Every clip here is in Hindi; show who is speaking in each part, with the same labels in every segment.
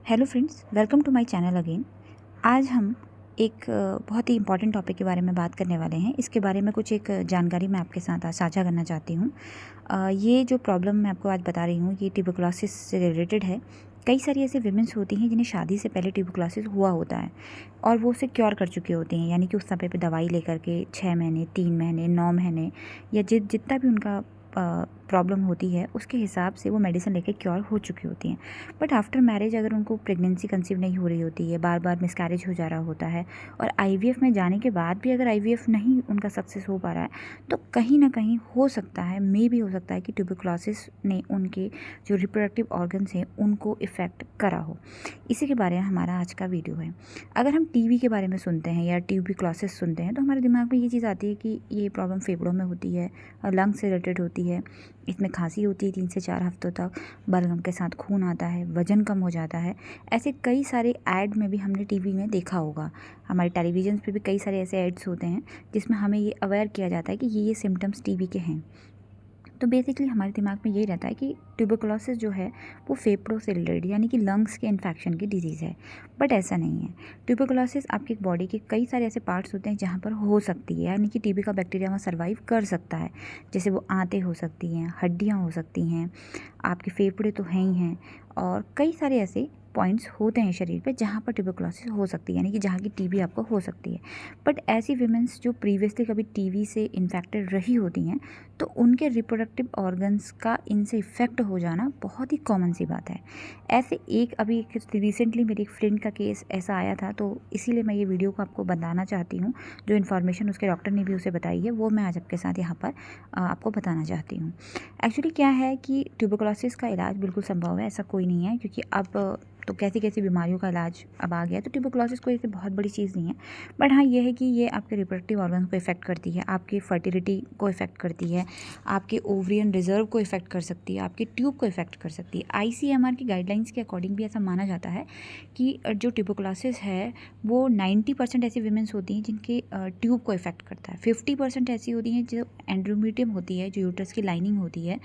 Speaker 1: Hello friends, welcome to my channel again. आज हम एक बहुत ही इम्पॉर्टेंट टॉपिक के बारे में बात करने वाले हैं। इसके बारे में कुछ एक जानकारी मैं आपके साथ आज साझा करना चाहती हूँ। ये जो प्रॉब्लम मैं आपको आज बता रही हूँ ये ट्यूबरकुलोसिस से रिलेटेड है। कई सारी ऐसी विमेंस होती हैं जिन्हें शादी से पहले ट्यूबरकुलोसिस हुआ होता है और वो उसे क्योर कर चुकी होती हैं, यानी कि उस समय पे दवाई लेकर के 6 महीने, 3 महीने, 9 महीने या जितना भी उनका प्रॉब्लम होती है उसके हिसाब से वो मेडिसिन लेके क्योर हो चुकी होती हैं। बट आफ्टर मैरिज अगर उनको प्रेगनेंसी कंसीव नहीं हो रही होती है, बार बार मिसकैरेज हो जा रहा होता है और आईवीएफ में जाने के बाद भी अगर आईवीएफ नहीं उनका सक्सेस हो पा रहा है, तो कहीं ना कहीं हो सकता है, मे भी हो सकता है कि ट्यूबरकुलोसिस ने उनके जो रिप्रोडक्टिव ऑर्गन्स हैं उनको इफ़ेक्ट करा हो। इसी के बारे में हमारा आज का वीडियो है। अगर हम टीबी के बारे में सुनते हैं या ट्यूबरकुलोसिस सुनते हैं तो हमारे दिमाग में ये चीज़ आती है कि ये प्रॉब्लम फेफड़ों में होती है और लंग्स से रिलेटेड होती है। इसमें खांसी होती है 3 से 4 हफ्तों तक, बलगम के साथ खून आता है, वज़न कम हो जाता है। ऐसे कई सारे ऐड में भी हमने टीवी में देखा होगा, हमारे टेलीविज़न पे भी कई सारे ऐसे ऐड्स होते हैं जिसमें हमें ये अवेयर किया जाता है कि ये सिम्टम्स टीबी के हैं। तो बेसिकली हमारे दिमाग में यही रहता है कि ट्यूबरकुलोसिस जो है वो फेफड़ों से रिलेटेड, यानी कि लंग्स के इन्फेक्शन की डिजीज़ है। बट ऐसा नहीं है। ट्यूबरकुलोसिस आपकी बॉडी के कई सारे ऐसे पार्ट्स होते हैं जहाँ पर हो सकती है, यानी कि टीबी का बैक्टीरिया वहाँ सर्वाइव कर सकता है। जैसे वो आंतें हो सकती हैं, हड्डियाँ हो सकती हैं, आपके फेफड़े तो हैं ही हैं, और कई सारे ऐसे पॉइंट्स होते हैं शरीर पे जहाँ पर ट्यूबरकुलोसिस हो सकती है, यानी कि जहाँ की टीबी आपको हो सकती है। बट ऐसी विमेंस जो प्रीवियसली कभी टीबी से इन्फेक्टेड रही होती हैं तो उनके रिप्रोडक्टिव ऑर्गन्स का इनसे इफ़ेक्ट हो जाना बहुत ही कॉमन सी बात है। ऐसे अभी रिसेंटली मेरी एक फ्रेंड का केस ऐसा आया था, तो इसीलिए मैं ये वीडियो को आपको बताना चाहती हूँ। जो इन्फॉर्मेशन उसके डॉक्टर ने भी उसे बताई है वो मैं आज आपके साथ यहाँ पर आपको बताना चाहती हूँ। एक्चुअली क्या है कि ट्यूबरकुलोसिस का इलाज बिल्कुल संभव है, ऐसा कोई नहीं है, क्योंकि अब तो कैसी कैसी बीमारियों का इलाज अब आ गया है। तो ट्यूबरकुलोसिस कोई ऐसी बहुत बड़ी चीज़ नहीं है। बट हाँ, ये है कि ये आपके रिप्रोडक्टिव ऑर्गन्स को इफ़ेक्ट करती है, आपकी फर्टिलिटी को इफ़ेक्ट करती है, आपके ओवरियन रिजर्व को इफ़ेक्ट कर सकती है, आपके ट्यूब को इफ़ेक्ट कर सकती है। आईसीएमआर की गाइडलाइंस के अकॉर्डिंग भी ऐसा माना जाता है कि जो ट्यूबरकुलोसिस है वो 90% ऐसी वीमेंस होती हैं जिनके ट्यूब को इफ़ेक्ट करता है। 50% ऐसी होती हैं जो एंड्रोमीटियम होती है, जो यूट्रस की लाइनिंग होती है,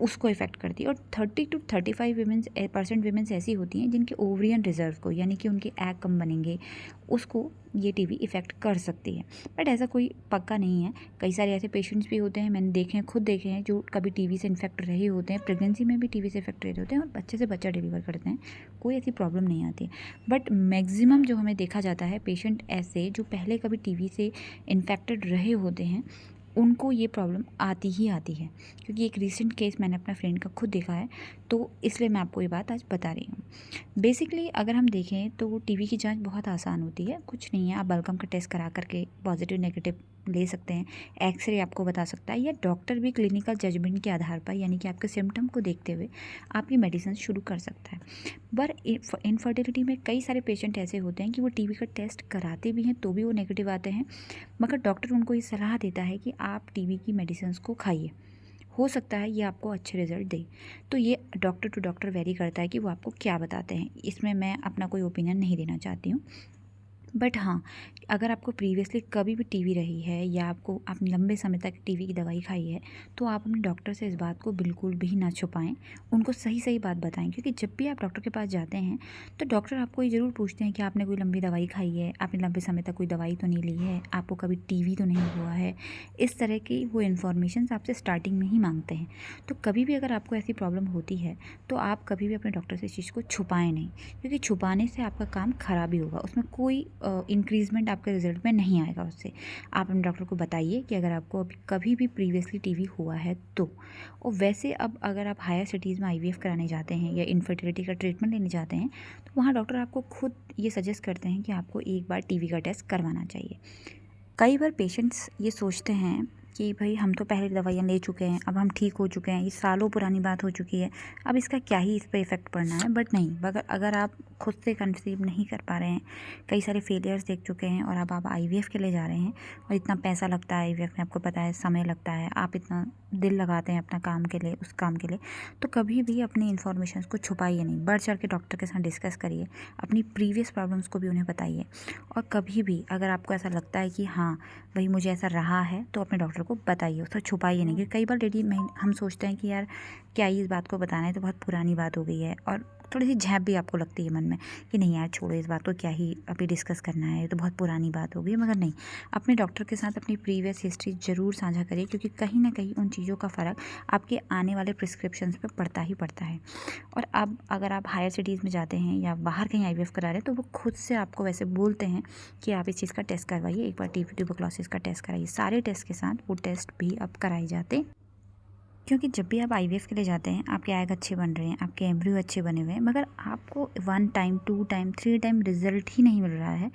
Speaker 1: उसको इफ़ेक्ट करती है। और 30 to 35% वीमेंस ऐसी होती हैं जिनके ओवरियन रिजर्व को, यानी कि उनके एग कम बनेंगे, उसको ये टीबी इफ़ेक्ट कर सकती है। बट ऐसा कोई पक्का नहीं है। कई सारे ऐसे पेशेंट्स भी होते हैं, मैंने देखे हैं, खुद देखे हैं, जो कभी टीबी से इन्फेक्ट रहे होते हैं, प्रेगनेंसी में भी टीबी से इफेक्ट रहे होते हैं और बच्चे से बच्चा डिलीवर करते हैं, कोई ऐसी प्रॉब्लम नहीं आती। बट मैक्सिमम जो हमें देखा जाता है पेशेंट ऐसे जो पहले कभी टीबी से इन्फेक्टेड रहे होते हैं उनको ये प्रॉब्लम आती ही आती है। क्योंकि एक रीसेंट केस मैंने अपना फ्रेंड का खुद देखा है, तो इसलिए मैं आपको ये बात आज बता रही हूँ। बेसिकली अगर हम देखें तो टीबी की जांच बहुत आसान होती है, कुछ नहीं है। आप बलगम का टेस्ट करा करके पॉजिटिव नेगेटिव ले सकते हैं, एक्सरे आपको बता सकता है, या डॉक्टर भी क्लिनिकल जजमेंट के आधार पर, यानी कि आपके सिम्टम को देखते हुए आपकी मेडिसिन शुरू कर सकता है। पर इनफर्टिलिटी में कई सारे पेशेंट ऐसे होते हैं कि वो टीबी का टेस्ट कराते भी हैं तो भी वो नेगेटिव आते हैं, मगर डॉक्टर उनको ये सलाह देता है कि आप टीबी की मेडिसिन को खाइए, हो सकता है ये आपको अच्छे रिजल्ट दे। तो ये डॉक्टर टू डॉक्टर वेरी करता है कि वो आपको क्या बताते हैं, इसमें मैं अपना कोई ओपिनियन नहीं देना चाहती हूँ। बट हाँ, अगर आपको प्रीवियसली कभी भी टीबी रही है या आपने लंबे समय तक टीबी की दवाई खाई है, तो आप अपने डॉक्टर से इस बात को बिल्कुल भी ना छुपाएं, उनको सही सही बात बताएं। क्योंकि जब भी आप डॉक्टर के पास जाते हैं तो डॉक्टर आपको ये ज़रूर पूछते हैं कि आपने कोई लंबी दवाई खाई है, आपने लंबे समय तक कोई दवाई तो नहीं ली है, आपको कभी टीबी तो नहीं हुआ है। इस तरह की वो इन्फॉर्मेशन आपसे स्टार्टिंग में ही मांगते हैं। तो कभी भी अगर आपको ऐसी प्रॉब्लम होती है तो आप कभी भी अपने डॉक्टर से इस चीज़ को छुपाएं नहीं, क्योंकि छुपाने से आपका काम ख़राब ही होगा, उसमें कोई इंक्रीजमेंट आपके रिजल्ट में नहीं आएगा उससे। आप अपने डॉक्टर को बताइए कि अगर आपको अभी कभी भी प्रीवियसली टीबी हुआ है तो। और वैसे अब अगर आप हायर सिटीज़ में आईवीएफ कराने जाते हैं या इनफर्टिलिटी का ट्रीटमेंट लेने जाते हैं तो वहाँ डॉक्टर आपको खुद ये सजेस्ट करते हैं कि आपको एक बार टीबी का टेस्ट करवाना चाहिए। कई बार पेशेंट्स ये सोचते हैं कि भाई हम तो पहले दवाइयाँ ले चुके हैं, अब हम ठीक हो चुके हैं, ये सालों पुरानी बात हो चुकी है, अब इसका क्या ही इस पर इफ़ेक्ट पड़ना है। बट नहीं, अगर आप खुद से कंसीव नहीं कर पा रहे हैं, कई सारे फेलियर्स देख चुके हैं और अब आप आईवीएफ के लिए जा रहे हैं और इतना पैसा लगता है आईवीएफ में, आपको पता है समय लगता है, आप इतना दिल लगाते हैं अपना काम के लिए, उस काम के लिए, तो कभी भी अपनी इन्फॉर्मेशन को छुपाइए नहीं, बढ़ चढ़ के डॉक्टर के साथ डिस्कस करिए, अपनी प्रीवियस प्रॉब्लम्स को भी उन्हें बताइए। और कभी भी अगर आपको ऐसा लगता है कि हाँ भाई मुझे ऐसा रहा है, तो अपने डॉक्टर को बताइए, उसको छुपाइए नहीं। क्योंकि कई बार हम सोचते हैं कि यार क्या ही इस बात को बताना है, तो बहुत पुरानी बात हो गई है, और थोड़ी सी झैप भी आपको लगती है मन में कि नहीं यार छोड़ो इस बात को, क्या ही अभी डिस्कस करना है, ये तो बहुत पुरानी बात हो गई। मगर नहीं, अपने डॉक्टर के साथ अपनी प्रीवियस हिस्ट्री ज़रूर साझा करिए, क्योंकि कहीं ना कहीं उन चीज़ों का फ़र्क आपके आने वाले प्रिस्क्रिप्शंस पे पड़ता ही पड़ता है। और अब अगर आप हायर सिटीज़ में जाते हैं या बाहर कहीं IVF करा रहे हैं, तो वो खुद से आपको वैसे बोलते हैं कि आप इस चीज़ का टेस्ट करवाइए, एक बार ट्यूबरक्लोसिस का टेस्ट कराइए। सारे टेस्ट के साथ वो टेस्ट भी अब कराए जाते, क्योंकि जब भी आप IVF के लिए जाते हैं, आपके एग अच्छे बन रहे हैं, आपके एम्ब्रियो अच्छे बने हुए हैं, मगर आपको 1 टाइम 2 टाइम 3 टाइम रिजल्ट ही नहीं मिल रहा है,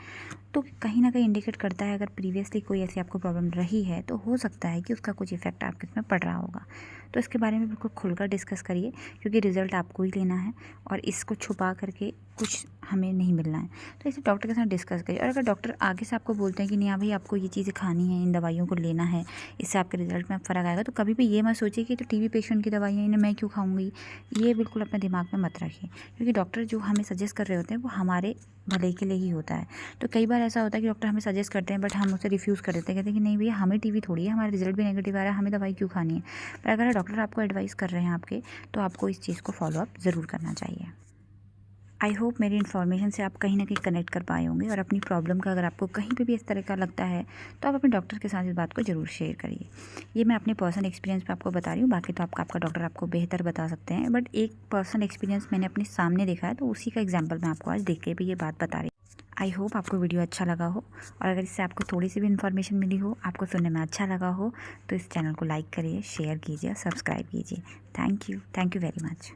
Speaker 1: तो कहीं ना कहीं इंडिकेट करता है, अगर प्रीवियसली कोई ऐसी आपको प्रॉब्लम रही है तो हो सकता है कि उसका कुछ इफेक्ट आपके इसमें पड़ रहा होगा। तो इसके बारे में बिल्कुल खुलकर डिस्कस करिए, क्योंकि रिज़ल्ट आपको ही लेना है और इसको छुपा करके कुछ हमें नहीं मिलना है। तो इसे डॉक्टर के साथ डिस्कस करिए। और अगर डॉक्टर आगे से आपको बोलते हैं कि नहीं हाँ भाई आपको ये चीज़ें खानी है, इन दवाइयों को लेना है, इससे आपके रिजल्ट में फ़र्क आएगा, तो कभी भी ये मत सोचिए कि तो TB पेशेंट की दवाइयाँ इन्हें मैं क्यों खाऊंगी। ये बिल्कुल अपने दिमाग में मत रखिए, क्योंकि डॉक्टर जो हमें सजेस्ट कर रहे होते हैं वो हमारे भले के लिए ही होता है। तो कई बार ऐसा होता है कि डॉक्टर हमें सजेस्ट करते हैं, बट हम उसे रिफ्यूज़ कर देते हैं, कहते हैं कि नहीं भैया हमें TB थोड़ी है, हमारा रिजल्ट भी नेगेटिव आ रहा है, हमें दवाई क्यों खानी है। पर अगर डॉक्टर आपको एडवाइस कर रहे हैं आपके, तो आपको इस चीज़ को फॉलोअप ज़रूर करना चाहिए। आई होप मेरी इन्फॉर्मेशन से आप कहीं ना कहीं कनेक्ट कर पाए होंगे, और अपनी प्रॉब्लम का अगर आपको कहीं पे भी इस तरह का लगता है तो आप अपने डॉक्टर के साथ इस बात को ज़रूर शेयर करिए। ये मैं अपने पर्सनल एक्सपीरियंस पे आपको बता रही हूँ, बाकी तो आपका डॉक्टर आपको बेहतर बता सकते हैं, बट एक पर्सनल एक्सपीरियंस मैंने अपने सामने देखा है, तो उसी का एग्जाम्पल मैं आपको आज देख के भी ये बात बता रही हूँ। आई होप आपको वीडियो अच्छा लगा हो, और अगर इससे आपको थोड़ी सी भी इन्फॉर्मेशन मिली हो, आपको सुनने में अच्छा लगा हो, तो इस चैनल को लाइक करिए, शेयर कीजिए, सब्सक्राइब कीजिए। Thank you very much.